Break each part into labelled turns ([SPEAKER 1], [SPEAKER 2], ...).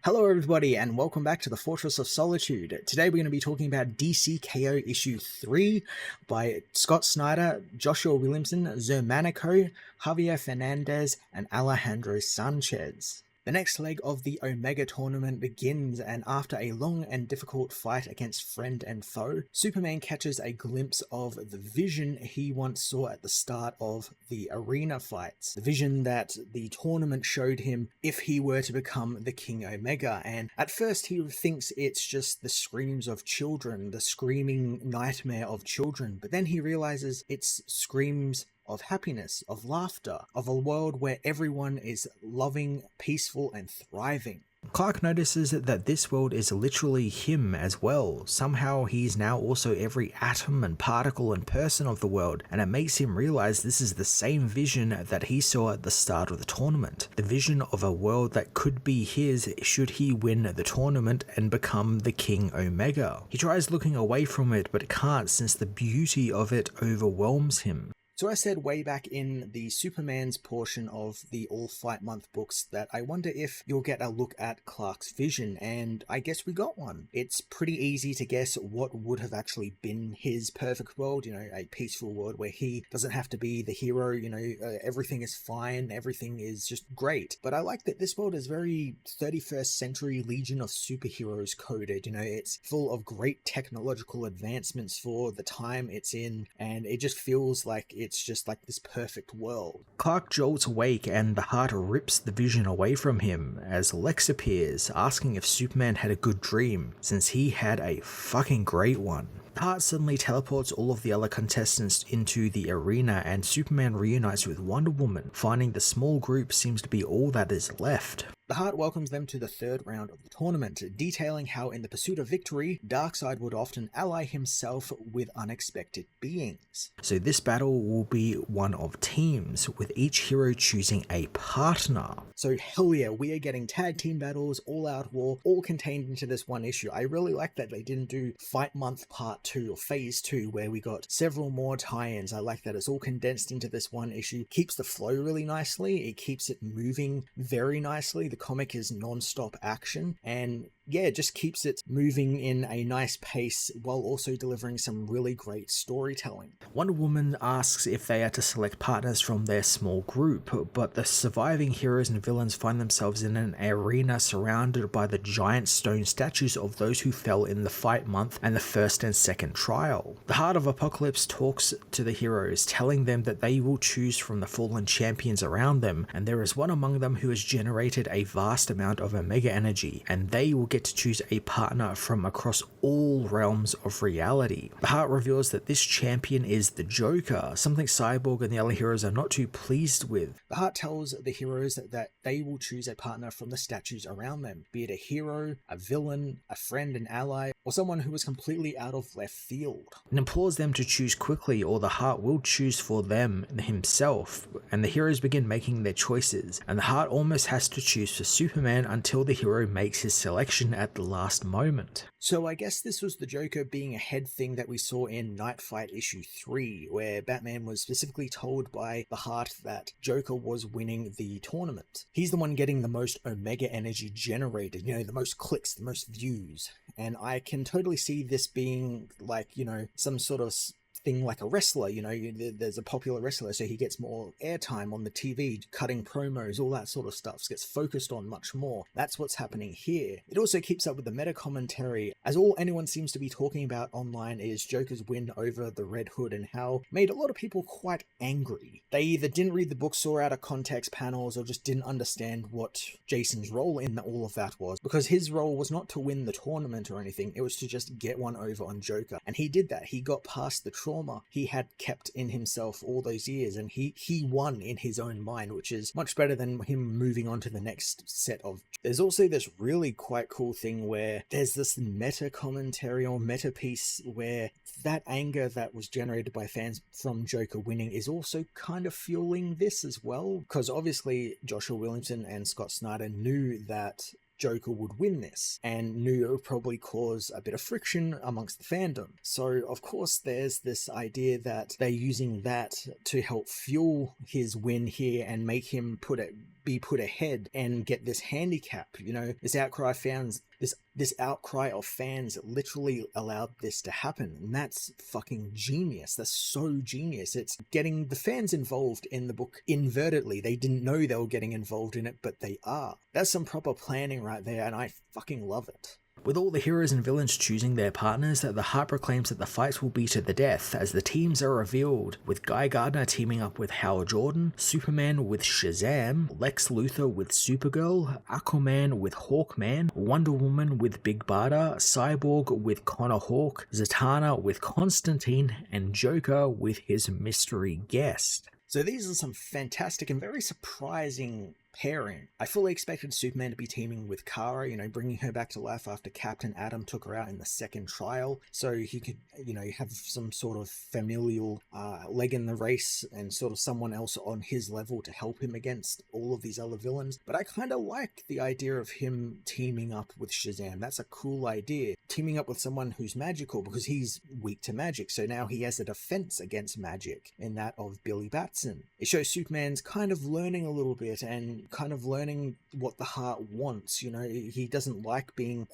[SPEAKER 1] Hello everybody and welcome back to the Fortress of Solitude. Today we're going to be talking about DC KO issue 3 by Scott Snyder, Joshua Williamson, Zermanico, Javier Fernandez and Alejandro Sanchez. The next leg of the Omega tournament begins, and after a long and difficult fight against friend and foe, Superman catches a glimpse of the vision he once saw at the start of the arena fights. The vision that the tournament showed him if he were to become the King Omega, and at first he thinks it's just the screams of children, the screaming nightmare of children, but then he realizes it's screams of happiness, of laughter, of a world where everyone is loving, peaceful, and thriving. Clark notices that this world is literally him as well. Somehow he's now also every atom and particle and person of the world, and it makes him realize this is the same vision that he saw at the start of the tournament. The vision of a world that could be his should he win the tournament and become the King Omega. He tries looking away from it but can't, since the beauty of it overwhelms him. So I said way back in the Superman's portion of the All Fight Month books that I wonder if you'll get a look at Clark's vision, and I guess we got one. It's pretty easy to guess what would have actually been his perfect world, a peaceful world where he doesn't have to be the hero, everything is fine, everything is just great. But I like that this world is very 31st century Legion of Superheroes coded, it's full of great technological advancements for the time it's in, and it just feels like it's just like this perfect world. Clark jolts awake and the Heart rips the vision away from him as Lex appears, asking if Superman had a good dream, since he had a fucking great one. The Heart suddenly teleports all of the other contestants into the arena, and Superman reunites with Wonder Woman, finding the small group seems to be all that is left. The Heart welcomes them to the third round of the tournament, detailing how in the pursuit of victory, Darkseid would often ally himself with unexpected beings. So this battle will be one of teams, with each hero choosing a partner. So hell yeah, we are getting tag team battles, all-out war, all contained into this one issue. I really like that they didn't do Fight Month Part 2 or Phase 2, where we got several more tie-ins. I like that it's all condensed into this one issue. Keeps the flow really nicely, it keeps it moving very nicely. The comic is non-stop action, and yeah, it just keeps it moving in a nice pace while also delivering some really great storytelling. Wonder Woman asks if they are to select partners from their small group, but the surviving heroes and villains find themselves in an arena surrounded by the giant stone statues of those who fell in the Fight Month and the first and second trial. The Heart of Apocalypse talks to the heroes, telling them that they will choose from the fallen champions around them, and there is one among them who has generated a vast amount of Omega energy, and they will get to choose a partner from across all realms of reality. The Heart reveals that this champion is the Joker, something Cyborg and the other heroes are not too pleased with. The Heart tells the heroes that they will choose a partner from the statues around them, be it a hero, a villain, a friend, an ally, or someone who was completely out of left field, and implores them to choose quickly or the Heart will choose for them himself. And the heroes begin making their choices, and the Heart almost has to choose for Superman until the hero makes his selection at the last moment. So I guess this was the Joker being a head thing that we saw in Night Fight issue 3, where Batman was specifically told by the Heart that Joker was winning the tournament. He's the one getting the most Omega energy generated, the most clicks, the most views. And I can totally see this being like, some sort of thing like a wrestler, there's a popular wrestler, so he gets more airtime on the TV, cutting promos, all that sort of stuff, gets focused on much more. That's what's happening here. It also keeps up with the meta commentary, as all anyone seems to be talking about online is Joker's win over the Red Hood, and how made a lot of people quite angry. They either didn't read the book, saw out of context panels, or just didn't understand what Jason's role in all of that was, because his role was not to win the tournament or anything, it was to just get one over on Joker, and he did that. He got past the trauma he had kept in himself all those years, and he won in his own mind, which is much better than him moving on to the next set of. There's also this really quite cool thing where there's this meta commentary or meta piece where that anger that was generated by fans from Joker winning is also kind of fueling this as well, because obviously Joshua Williamson and Scott Snyder knew that Joker would win this, and knew it would probably cause a bit of friction amongst the fandom. So of course there's this idea that they're using that to help fuel his win here and make him put it be put ahead and get this handicap. You know, this outcry of fans literally allowed this to happen, and that's fucking genius. That's so genius. It's getting the fans involved in the book inadvertently. They didn't know they were getting involved in it, but they are. That's some proper planning right there, and I fucking love it. With all the heroes and villains choosing their partners, the heart proclaims that the fights will be to the death as the teams are revealed, with Guy Gardner teaming up with Hal Jordan, Superman with Shazam, Lex Luthor with Supergirl, Aquaman with Hawkman, Wonder Woman with Big Barda, Cyborg with Connor Hawke, Zatanna with Constantine, and Joker with his mystery guest. So these are some fantastic and very surprising pairing. I fully expected Superman to be teaming with Kara, bringing her back to life after Captain Atom took her out in the second trial, so he could, have some sort of familial leg in the race and sort of someone else on his level to help him against all of these other villains. But I kind of like the idea of him teaming up with Shazam. That's a cool idea. Teaming up with someone who's magical, because he's weak to magic, so now he has a defense against magic in that of Billy Batson. It shows Superman's kind of learning a little bit and kind of learning what the heart wants. He doesn't like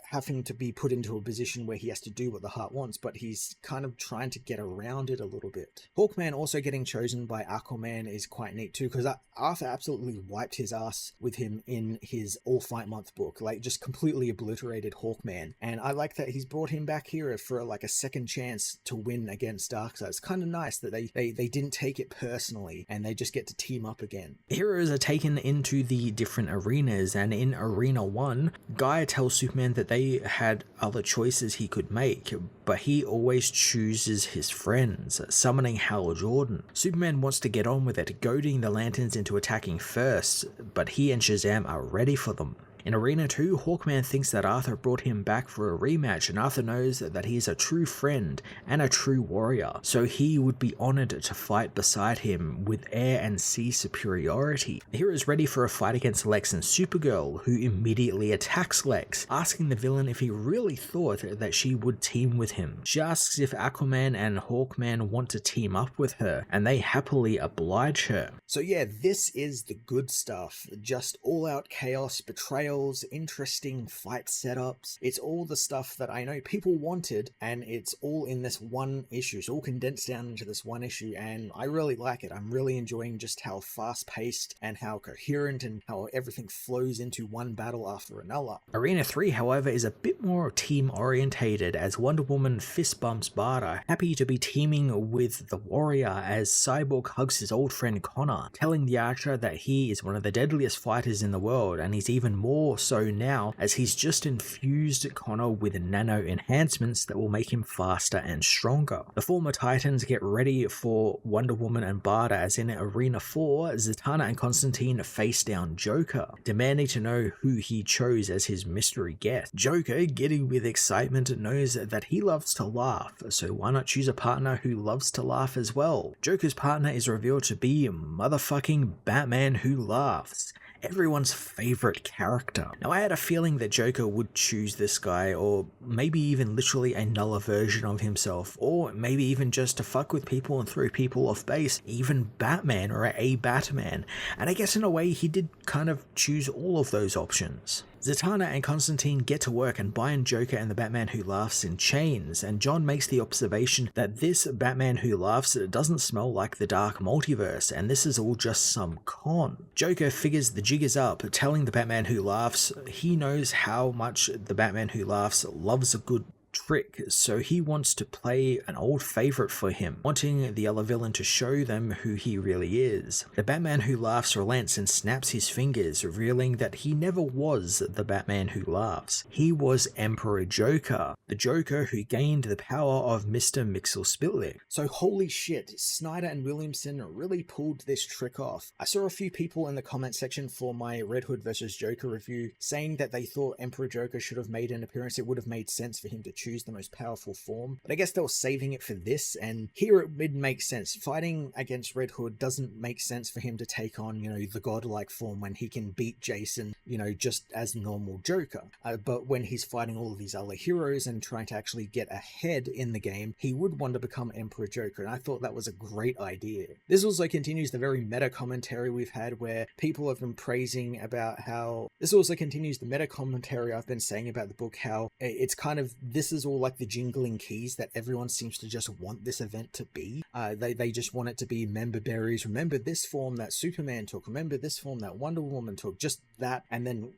[SPEAKER 1] having to be put into a position where he has to do what the heart wants, but he's kind of trying to get around it a little bit. Hawkman also getting chosen by Aquaman is quite neat too, because Arthur absolutely wiped his ass with him in his All Fight Month book, just completely obliterated Hawkman, and I like that he's brought him back here for a second chance to win against Darkseid. It's kind of nice that they didn't take it personally and they just get to team up again. Heroes are taken into the different arenas, and in Arena 1, Guy tells Superman that they had other choices he could make, but he always chooses his friends, summoning Hal Jordan. Superman wants to get on with it, goading the Lanterns into attacking first, but he and Shazam are ready for them. In Arena 2, Hawkman thinks that Arthur brought him back for a rematch, and Arthur knows that he is a true friend and a true warrior, so he would be honored to fight beside him with air and sea superiority. The hero is ready for a fight against Lex and Supergirl, who immediately attacks Lex, asking the villain if he really thought that she would team with him. She asks if Aquaman and Hawkman want to team up with her, and they happily oblige her. So yeah, this is the good stuff. Just all-out chaos, betrayal, interesting fight setups. It's all the stuff that I know people wanted, and it's all in this one issue. It's all condensed down into this one issue, and I really like it. I'm really enjoying just how fast-paced and how coherent and how everything flows into one battle after another. Arena 3, however, is a bit more team-orientated, as Wonder Woman fist bumps Barda, happy to be teaming with the Warrior, as Cyborg hugs his old friend Connor, telling the Archer that he is one of the deadliest fighters in the world, and he's even more so now as he's just infused Connor with nano enhancements that will make him faster and stronger. The former Titans get ready for Wonder Woman and Barda, as in Arena 4, Zatanna and Constantine face down Joker, demanding to know who he chose as his mystery guest. Joker, giddy with excitement, knows that he loves to laugh, so why not choose a partner who loves to laugh as well? Joker's partner is revealed to be motherfucking Batman Who Laughs, everyone's favorite character. Now, I had a feeling that Joker would choose this guy, or maybe even literally another version of himself, or maybe even just to fuck with people and throw people off base, even Batman or a Batman. And I guess in a way he did kind of choose all of those options. Zatanna and Constantine get to work and bind Joker and the Batman Who Laughs in chains, and John makes the observation that this Batman Who Laughs doesn't smell like the Dark Multiverse, and this is all just some con. Joker figures the jig is up, telling the Batman Who Laughs he knows how much the Batman Who Laughs loves a good trick, so he wants to play an old favorite for him, wanting the other villain to show them who he really is. The Batman Who Laughs relents and snaps his fingers, revealing that he never was the Batman Who Laughs. He was Emperor Joker, the Joker who gained the power of Mr. Mxyzptlk. So holy shit, Snyder and Williamson really pulled this trick off. I saw a few people in the comment section for my Red Hood vs. Joker review saying that they thought Emperor Joker should have made an appearance. It would have made sense for him to choose the most powerful form, but I guess they were saving it for this, and here it would make sense. Fighting against Red Hood doesn't make sense for him to take on, the godlike form when he can beat Jason, just as normal Joker. But when he's fighting all of these other heroes and trying to actually get ahead in the game, he would want to become Emperor Joker, and I thought that was a great idea. This also continues the very meta commentary we've had where people have been praising about how... This also continues the meta commentary I've been saying about the book, how it's kind of... This is all like the jingling keys that everyone seems to just want this event to be. They just want it to be member berries. Remember this form that Superman took. Remember this form that Wonder Woman took. Just that, and then,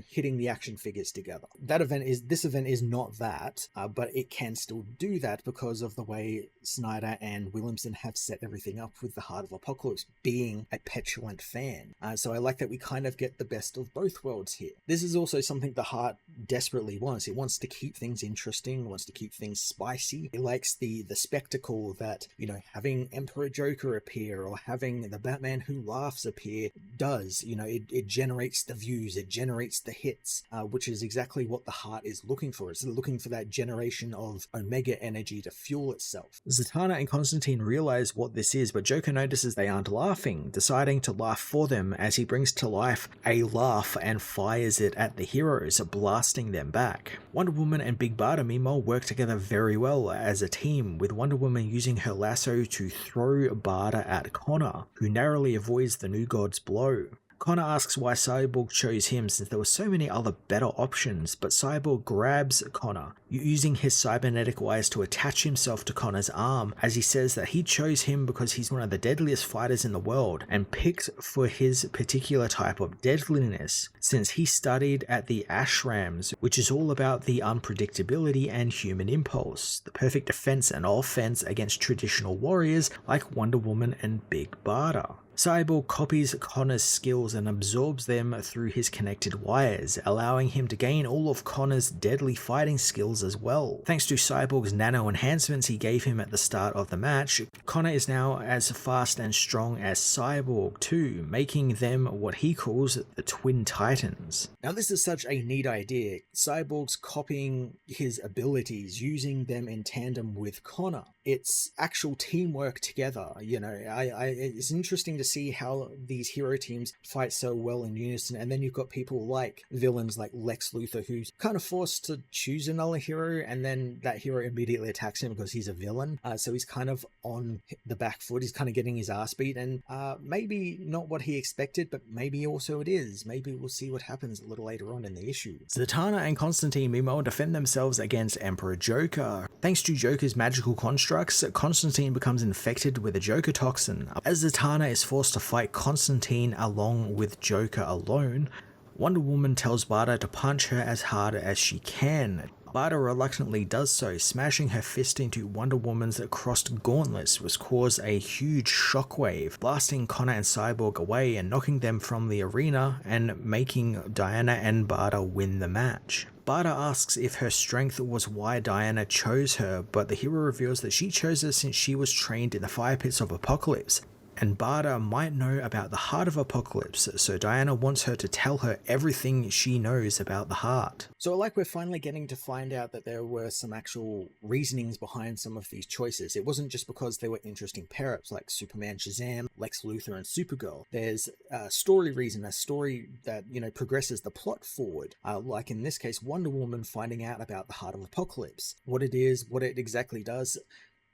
[SPEAKER 1] hitting the action figures together. This event is not that, but it can still do that because of the way Snyder and Williamson have set everything up, with the Heart of Apocalypse being a petulant fan. So I like that we kind of get the best of both worlds here. This is also something the Heart desperately wants. It wants to keep things interesting, wants to keep things spicy. It likes the spectacle that, having Emperor Joker appear or having the Batman Who Laughs appear does. It generates the views, it generates the hits, which is exactly what the Heart is looking for. It's looking for that generation of Omega energy to fuel itself. Zatanna and Constantine realize what this is, but Joker notices they aren't laughing, deciding to laugh for them as he brings to life a laugh and fires it at the heroes, blasting them back. Wonder Woman and Big Barda meanwhile work together very well as a team, with Wonder Woman using her lasso to throw Barda at Connor, who narrowly avoids the New God's blow. Connor asks why Cyborg chose him since there were so many other better options, but Cyborg grabs Connor, using his cybernetic wires to attach himself to Connor's arm, as he says that he chose him because he's one of the deadliest fighters in the world, and picked for his particular type of deadliness, since he studied at the ashrams, which is all about the unpredictability and human impulse, the perfect defense and offense against traditional warriors like Wonder Woman and Big Barda. Cyborg copies Connor's skills and absorbs them through his connected wires, allowing him to gain all of Connor's deadly fighting skills as well. Thanks to Cyborg's nano enhancements he gave him at the start of the match, Connor is now as fast and strong as Cyborg too, making them what he calls the Twin Titans. Now this is such a neat idea. Cyborg's copying his abilities, using them in tandem with Connor. It's actual teamwork together, it's interesting to see how these hero teams fight so well in unison, and then you've got people like villains like Lex Luthor, who's kind of forced to choose another hero, and then that hero immediately attacks him because he's a villain, so he's kind of on the back foot, he's kind of getting his ass beat, and maybe not what he expected, but maybe also it is. Maybe we'll see what happens a little later on in the issue. Zatanna and Constantine meanwhile defend themselves against Emperor Joker. Thanks to Joker's magical constructs, Constantine becomes infected with a Joker toxin. As Zatanna is forced to fight Constantine along with Joker alone, Wonder Woman tells Barda to punch her as hard as she can. Barda reluctantly does so, smashing her fist into Wonder Woman's crossed gauntlets, which caused a huge shockwave, blasting Connor and Cyborg away and knocking them from the arena and making Diana and Barda win the match. Barda asks if her strength was why Diana chose her, but the hero reveals that she chose her since she was trained in the fire pits of Apocalypse, and Barda might know about the Heart of Apocalypse, so Diana wants her to tell her everything she knows about the Heart. So we're finally getting to find out that there were some actual reasonings behind some of these choices. It wasn't just because they were interesting pair-ups like Superman, Shazam, Lex Luthor, and Supergirl. There's a story reason, a story that, progresses the plot forward. Like in this case, Wonder Woman finding out about the Heart of Apocalypse. What it is, what it exactly does.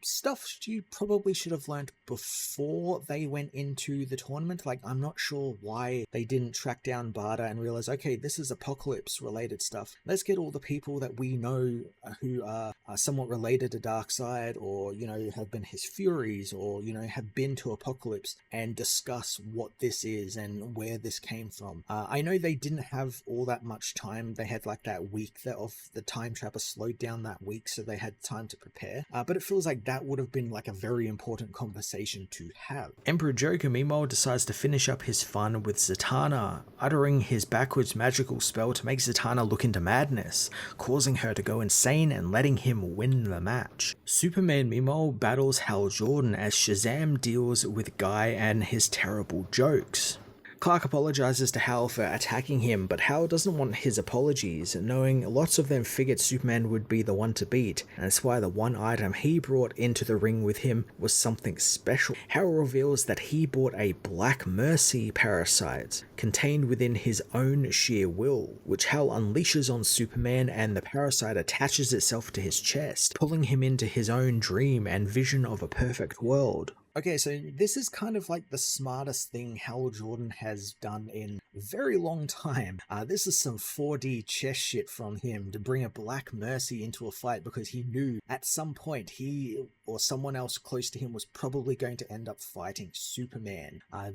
[SPEAKER 1] Stuff you probably should have learned before they went into the tournament. I'm not sure why they didn't track down Barda and realize, okay, this is Apocalypse related stuff. Let's get all the people that we know who are somewhat related to Darkseid, or, have been his Furies, or, have been to Apocalypse, and discuss what this is and where this came from. I know they didn't have all that much time. They had that week of the time trapper slowed down that week, so they had time to prepare. But it feels like that would have been a very important conversation to have. Emperor Joker meanwhile decides to finish up his fun with Zatanna, uttering his backwards magical spell to make Zatanna look into madness, causing her to go insane and letting him win the match. Superman meanwhile battles Hal Jordan as Shazam deals with Guy and his terrible jokes. Clark apologizes to Hal for attacking him, but Hal doesn't want his apologies, knowing lots of them figured Superman would be the one to beat, and that's why the one item he brought into the ring with him was something special. Hal reveals that he bought a Black Mercy parasite, contained within his own sheer will, which Hal unleashes on Superman, and the parasite attaches itself to his chest, pulling him into his own dream and vision of a perfect world. Okay, so this is kind of like the smartest thing Hal Jordan has done in a very long time. This is some 4D chess shit from him to bring a Black Mercy into a fight because he knew at some point he or someone else close to him was probably going to end up fighting Superman. I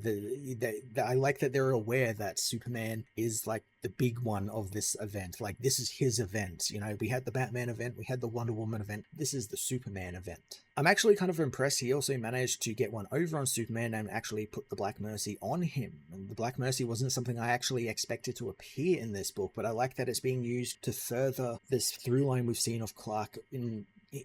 [SPEAKER 1] like that they're aware that Superman is like the big one of this event. Like, this is his event. You know, we had the Batman event, we had the Wonder Woman event. This is the Superman event. I'm actually kind of impressed he also managed to get one over on Superman and actually put the Black Mercy on him. And the Black Mercy wasn't something I actually expected to appear in this book, but I like that it's being used to further this through line we've seen of Clark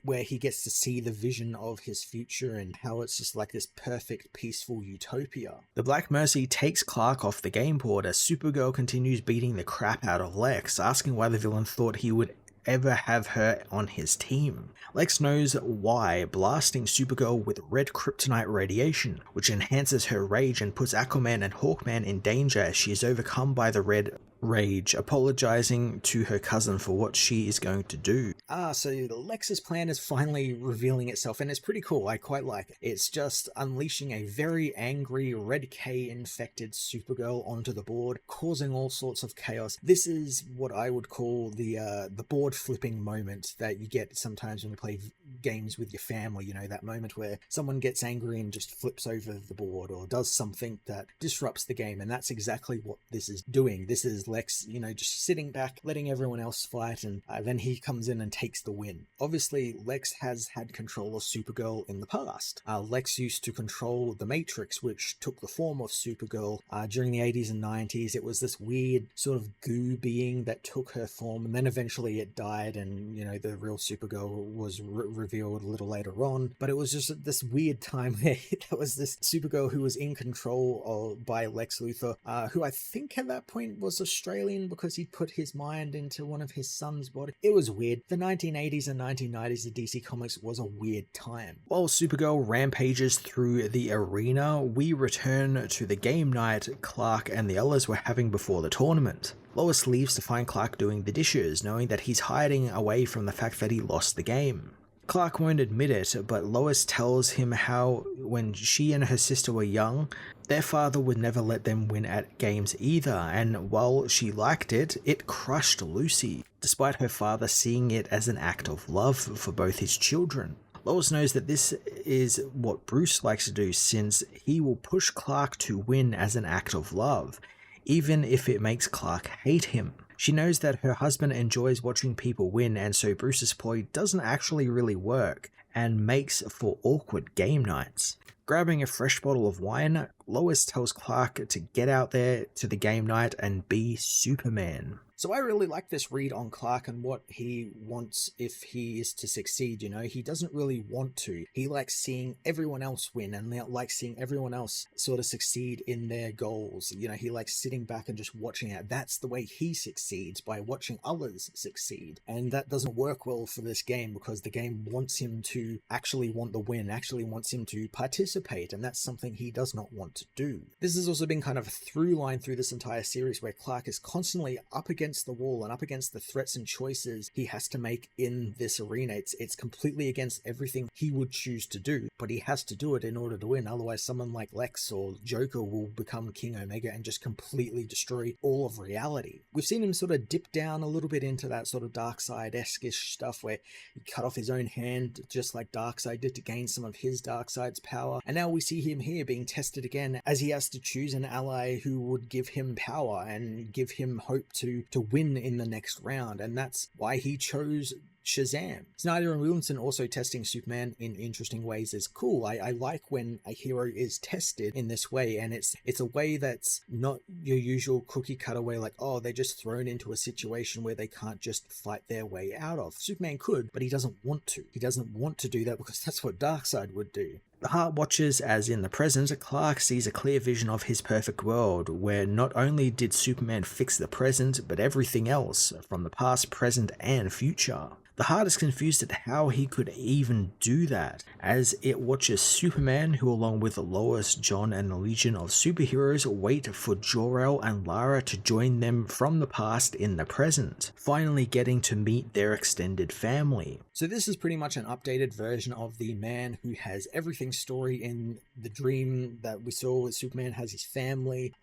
[SPEAKER 1] where he gets to see the vision of his future and how it's just like this perfect, peaceful utopia. The Black Mercy takes Clark off the game board as Supergirl continues beating the crap out of Lex, asking why the villain thought he would ever have her on his team. Lex knows why, blasting Supergirl with red kryptonite radiation, which enhances her rage and puts Aquaman and Hawkman in danger as she is overcome by the red rage, apologizing to her cousin for what she is going to do. So Lex's plan is finally revealing itself, and it's pretty cool. I quite like it. It's just unleashing a very angry, Red K infected Supergirl onto the board, causing all sorts of chaos. This is what I would call the board flipping moment that you get sometimes when you play games with your family, you know, that moment where someone gets angry and just flips over the board or does something that disrupts the game, and that's exactly what this is doing. This is Lex, you know, just sitting back, letting everyone else fight, and then he comes in and takes the win. Obviously, Lex has had control of Supergirl in the past. Lex used to control the Matrix, which took the form of Supergirl during the 80s and 90s. It was this weird sort of goo being that took her form, and then eventually it died, and, you know, the real Supergirl was revealed a little later on. But it was just this weird time where there was this Supergirl who was in control by Lex Luthor, who I think at that point was Australian because he'd put his mind into one of his son's body. It was weird. The 1980s and 1990s of DC Comics was a weird time. While Supergirl rampages through the arena, we return to the game night Clark and the others were having before the tournament. Lois leaves to find Clark doing the dishes, knowing that he's hiding away from the fact that he lost the game. Clark won't admit it, but Lois tells him how when she and her sister were young, their father would never let them win at games either, and while she liked it, it crushed Lucy, despite her father seeing it as an act of love for both his children. Lois knows that this is what Bruce likes to do, since he will push Clark to win as an act of love, even if it makes Clark hate him. She knows that her husband enjoys watching people win, and so Bruce's ploy doesn't actually really work, and makes for awkward game nights. Grabbing a fresh bottle of wine, Lois tells Clark to get out there to the game night and be Superman. So I really like this read on Clark and what he wants if he is to succeed, you know. He doesn't really want to. He likes seeing everyone else win and likes seeing everyone else sort of succeed in their goals. You know, he likes sitting back and just watching it. That's the way he succeeds, by watching others succeed. And that doesn't work well for this game because the game wants him to actually want the win, actually wants him to participate, and that's something he does not want to do. This has also been kind of a through line through this entire series where Clark is constantly up against the wall and up against the threats and choices he has to make in this arena. It's completely against everything he would choose to do, but he has to do it in order to win. Otherwise, someone like Lex or Joker will become King Omega and just completely destroy all of reality. We've seen him sort of dip down a little bit into that sort of Darkseid-esque-ish stuff where he cut off his own hand just like Darkseid did to gain some of his Darkseid's power, and now we see him here being tested again as he has to choose an ally who would give him power and give him hope to win in the next round, and that's why he chose Shazam. Snyder and Williamson also testing Superman in interesting ways is cool. I like when a hero is tested in this way, and it's a way that's not your usual cookie cutter way, like, oh, they're just thrown into a situation where they can't just fight their way out of. Superman could, but he doesn't want to. He doesn't want to do that because that's what Darkseid would do. The Heart watches as in the present, Clark sees a clear vision of his perfect world, where not only did Superman fix the present, but everything else, from the past, present, and future. The Heart is confused at how he could even do that, as it watches Superman, who along with Lois, John, and a legion of superheroes wait for Jor-El and Lara to join them from the past in the present, finally getting to meet their extended family. So this is pretty much an updated version of the man who has everything story in the dream that we saw with Superman has his family,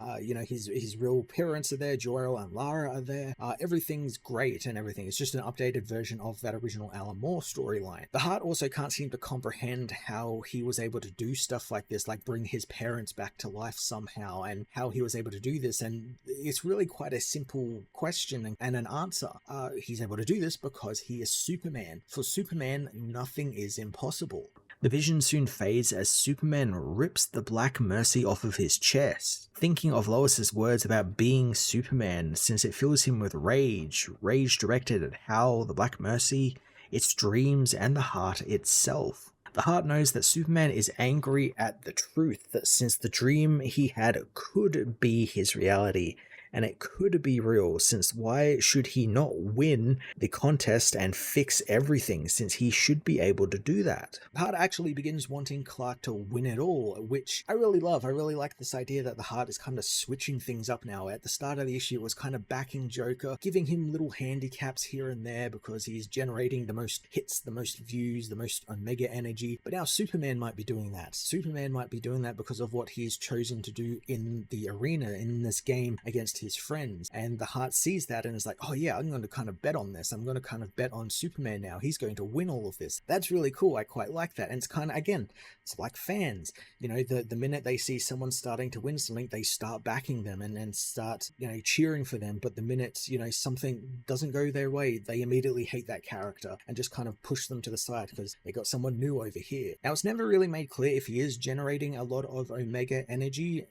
[SPEAKER 1] his real parents are there, Jor-El and Lara are there, everything's great and everything. It's just an updated version of that original Alan Moore storyline. The Heart also can't seem to comprehend how he was able to do stuff like this, like bring his parents back to life somehow, and how he was able to do this, and it's really quite a simple question and an answer. He's able to do this because he is Superman. For Superman, nothing is impossible. The vision soon fades as Superman rips the Black Mercy off of his chest, thinking of Lois's words about being Superman, since it fills him with rage directed at Hal, the Black Mercy, its dreams, and the Heart itself. The Heart knows that Superman is angry at the truth, that since the dream he had could be his reality, and it could be real, since why should he not win the contest and fix everything, since he should be able to do that? The Heart actually begins wanting Clark to win it all, which I really love. I really like this idea that the Heart is kind of switching things up now. At the start of the issue, it was kind of backing Joker, giving him little handicaps here and there because he's generating the most hits, the most views, the most Omega energy, but now Superman might be doing that. Superman might be doing that because of what he's chosen to do in the arena, in this game against his friends, and the Heart sees that and is like, oh yeah, I'm going to kind of bet on this. I'm going to kind of bet on Superman now. He's going to win all of this. That's really cool. I quite like that. And it's kind of, again, it's like fans, the minute they see someone starting to win something, they start backing them and start, cheering for them. But the minute, something doesn't go their way, they immediately hate that character and just kind of push them to the side because they got someone new over here. Now, it's never really made clear if he is generating a lot of Omega energy,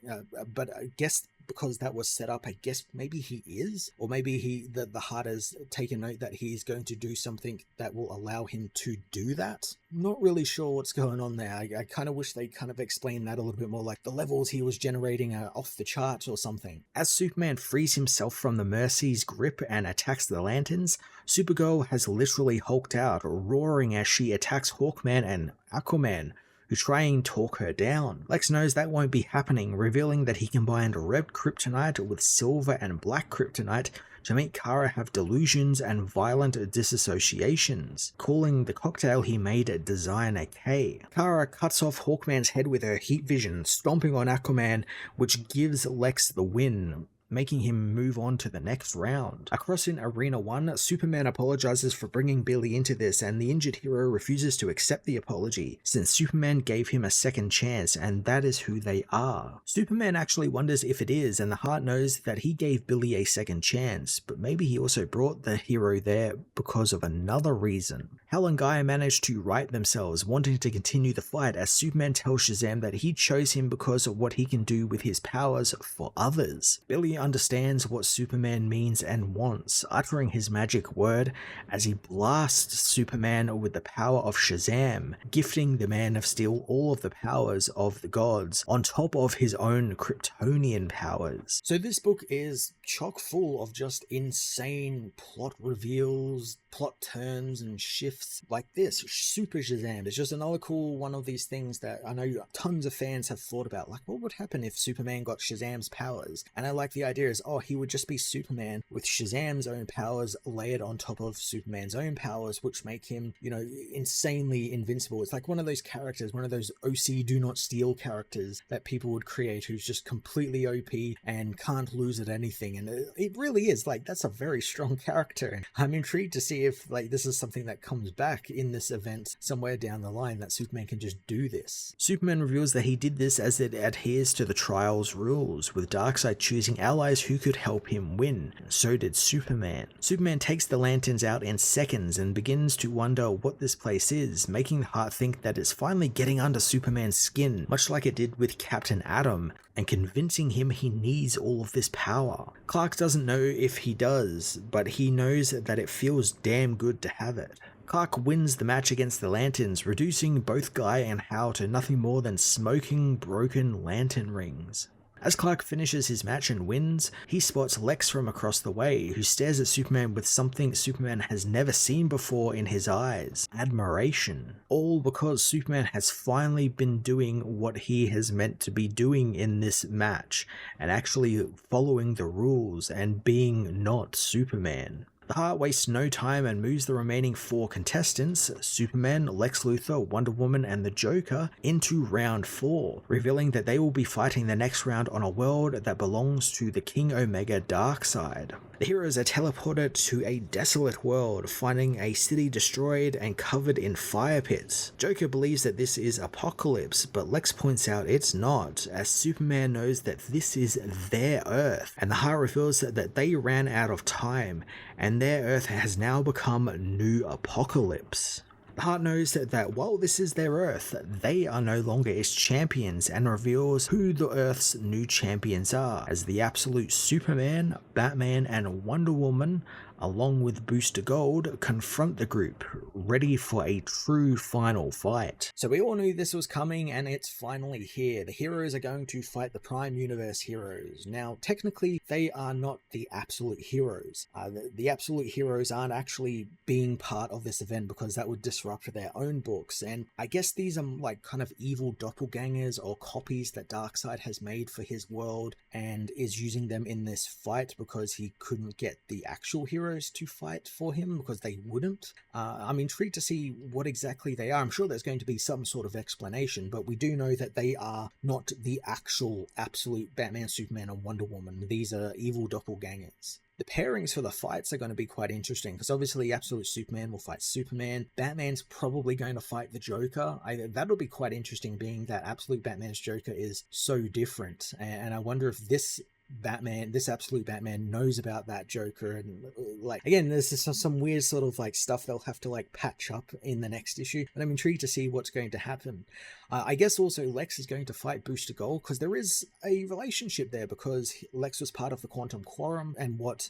[SPEAKER 1] but I guess because that was set up, I guess maybe he is, or maybe the Heart has taken note that he's going to do something that will allow him to do that. Not really sure what's going on there. I kind of wish they kind of explained that a little bit more, like the levels he was generating are off the charts or something. As Superman frees himself from the Mercy's grip and attacks the Lanterns, Supergirl has literally hulked out, roaring as she attacks Hawkman and Aquaman, who try and talk her down. Lex knows that won't be happening, revealing that he combined red kryptonite with silver and black kryptonite to make Kara have delusions and violent disassociations, calling the cocktail he made Designer K. Kara cuts off Hawkman's head with her heat vision, stomping on Aquaman, which gives Lex the win, making him move on to the next round. Across in Arena 1, Superman apologizes for bringing Billy into this, and the injured hero refuses to accept the apology, since Superman gave him a second chance, and that is who they are. Superman actually wonders if it is, and the Heart knows that he gave Billy a second chance, but maybe he also brought the hero there because of another reason. Hal and Guy manage to right themselves, wanting to continue the fight, as Superman tells Shazam that he chose him because of what he can do with his powers for others. Billy understands what Superman means and wants, uttering his magic word as he blasts Superman with the power of Shazam, gifting the Man of Steel all of the powers of the gods, on top of his own Kryptonian powers. So this book is chock full of just insane plot reveals, plot turns and shifts like this. Super Shazam. It's just another cool one of these things that I know tons of fans have thought about, like what would happen if Superman got Shazam's powers? And I like the idea is, he would just be Superman with Shazam's own powers layered on top of Superman's own powers, which make him, insanely invincible. It's like one of those characters, one of those OC Do Not Steal characters that people would create who's just completely OP and can't lose at anything. And it really is, like, that's a very strong character. And I'm intrigued to see if, like, this is something that comes back in this event somewhere down the line, that Superman can just do this. Superman reveals that he did this as it adheres to the Trials rules, with Darkseid choosing allies who could help him win. So did Superman. Superman takes the Lanterns out in seconds and begins to wonder what this place is, making the Heart think that it's finally getting under Superman's skin, much like it did with Captain Atom, and convincing him he needs all of this power. Clark doesn't know if he does, but he knows that it feels damn good to have it. Clark wins the match against the Lanterns, reducing both Guy and Hal to nothing more than smoking, broken lantern rings. As Clark finishes his match and wins, he spots Lex from across the way, who stares at Superman with something Superman has never seen before in his eyes: admiration. All because Superman has finally been doing what he has meant to be doing in this match, and actually following the rules and being not Superman. The Heart wastes no time and moves the remaining 4 contestants, Superman, Lex Luthor, Wonder Woman, and the Joker, into round 4, revealing that they will be fighting the next round on a world that belongs to the King Omega Darkseid. The heroes are teleported to a desolate world, finding a city destroyed and covered in fire pits. Joker believes that this is Apocalypse, but Lex points out it's not, as Superman knows that this is their Earth, and the Heart reveals that they ran out of time, and their Earth has now become New Apocalypse. The Heart knows that while this is their Earth, they are no longer its champions, and reveals who the Earth's new champions are, as the Absolute Superman, Batman, and Wonder Woman, along with Booster Gold, confront the group, ready for a true final fight. So we all knew this was coming, and it's finally here. The heroes are going to fight the Prime Universe heroes. Now, technically, they are not the Absolute Heroes. The Absolute Heroes aren't actually being part of this event because that would disrupt their own books, and I guess these are like kind of evil doppelgangers or copies that Darkseid has made for his world and is using them in this fight because he couldn't get the actual heroes to fight for him because they wouldn't. I'm intrigued to see what exactly they are. I'm sure there's going to be some sort of explanation, but we do know that they are not the actual absolute Batman, Superman, and Wonder Woman. These are evil doppelgangers. The pairings for the fights are going to be quite interesting because obviously Absolute Superman will fight Superman. Batman's probably going to fight the Joker. That'll be quite interesting, being that Absolute Batman's Joker is so different, and I wonder if this Absolute Batman knows about that Joker, and like, again, there's some weird sort of like stuff they'll have to like patch up in the next issue, but I'm intrigued to see what's going to happen. I guess also Lex is going to fight Booster Gold because there is a relationship there, because Lex was part of the Quantum Quorum, and what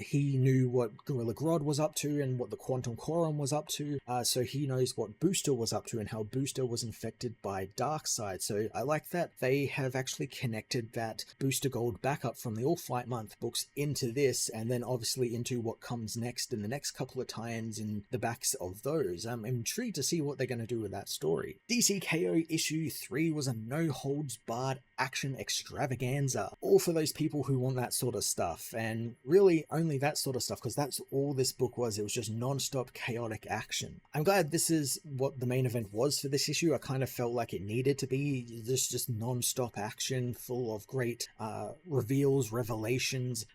[SPEAKER 1] he knew what Gorilla Grodd was up to and what the Quantum Quorum was up to, so he knows what Booster was up to and how Booster was infected by Darkseid. So I like that they have actually connected that Booster Gold backup from the All Fight Month books into this, and then obviously into what comes next in the next couple of tie-ins in the backs of those. I'm intrigued to see what they're going to do with that story. DCKO issue 3 was a no-holds-barred action extravaganza, all for those people who want that sort of stuff, and really only that sort of stuff, because that's all this book was. It was just non-stop chaotic action. I'm glad this is what the main event was for this issue. I kind of felt like it needed to be just non-stop action full of great reveals, revelations,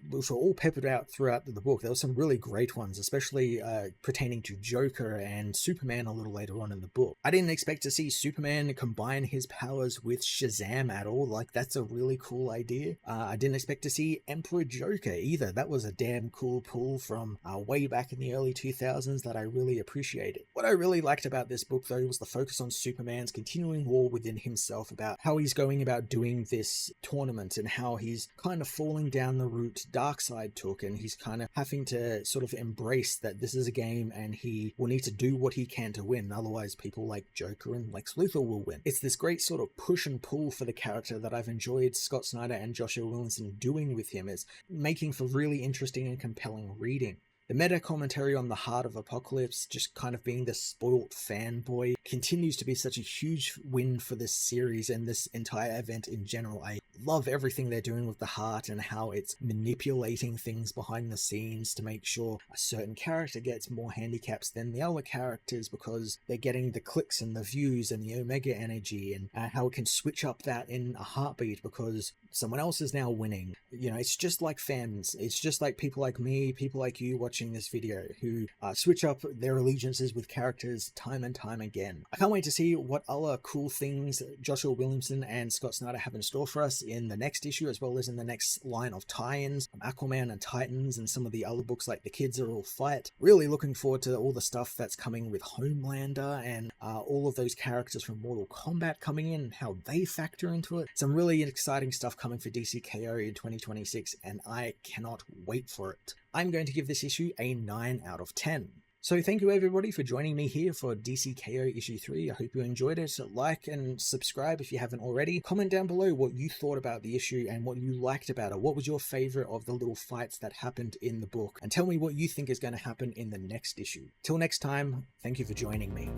[SPEAKER 1] which were all peppered out throughout the book. There were some really great ones, especially pertaining to Joker and Superman a little later on in the book. I didn't expect to see Superman combine his powers with Shazam at all. Like, that's a really cool idea. I didn't expect to see Emperor Joker either. That was a damn cool pull from way back in the early 2000s that I really appreciated. What I really liked about this book, though, was the focus on Superman's continuing war within himself, about how he's going about doing this tournament and how he's kind of falling down the route Darkseid took, and he's kind of having to sort of embrace that this is a game and he will need to do what he can to win, otherwise people like Joker and Lex Luthor will win. It's this great sort of push and pull for the character that I've enjoyed Scott Snyder and Joshua Williamson doing with him, is making for really interesting and compelling reading. The meta commentary on the Heart of Apocalypse, just kind of being the spoilt fanboy, continues to be such a huge win for this series and this entire event in general. I love everything they're doing with the Heart and how it's manipulating things behind the scenes to make sure a certain character gets more handicaps than the other characters because they're getting the clicks and the views and the Omega energy, and how it can switch up that in a heartbeat because someone else is now winning. You know, it's just like fans. It's just like people like me, people like you watching this video, who switch up their allegiances with characters time and time again. I can't wait to see what other cool things Joshua Williamson and Scott Snyder have in store for us in the next issue, as well as in the next line of tie-ins, Aquaman and Titans, and some of the other books like The Kids Are All Fight. Really looking forward to all the stuff that's coming with Homelander and all of those characters from Mortal Kombat coming in and how they factor into it. Some really exciting stuff coming for DCKO in 2026, and I cannot wait for it. I'm going to give this issue a 9 out of 10. So thank you everybody for joining me here for DCKO issue 3. I hope you enjoyed it. Like and subscribe if you haven't already. Comment down below what you thought about the issue and what you liked about it. What was your favorite of the little fights that happened in the book? And tell me what you think is going to happen in the next issue. Till next time, thank you for joining me.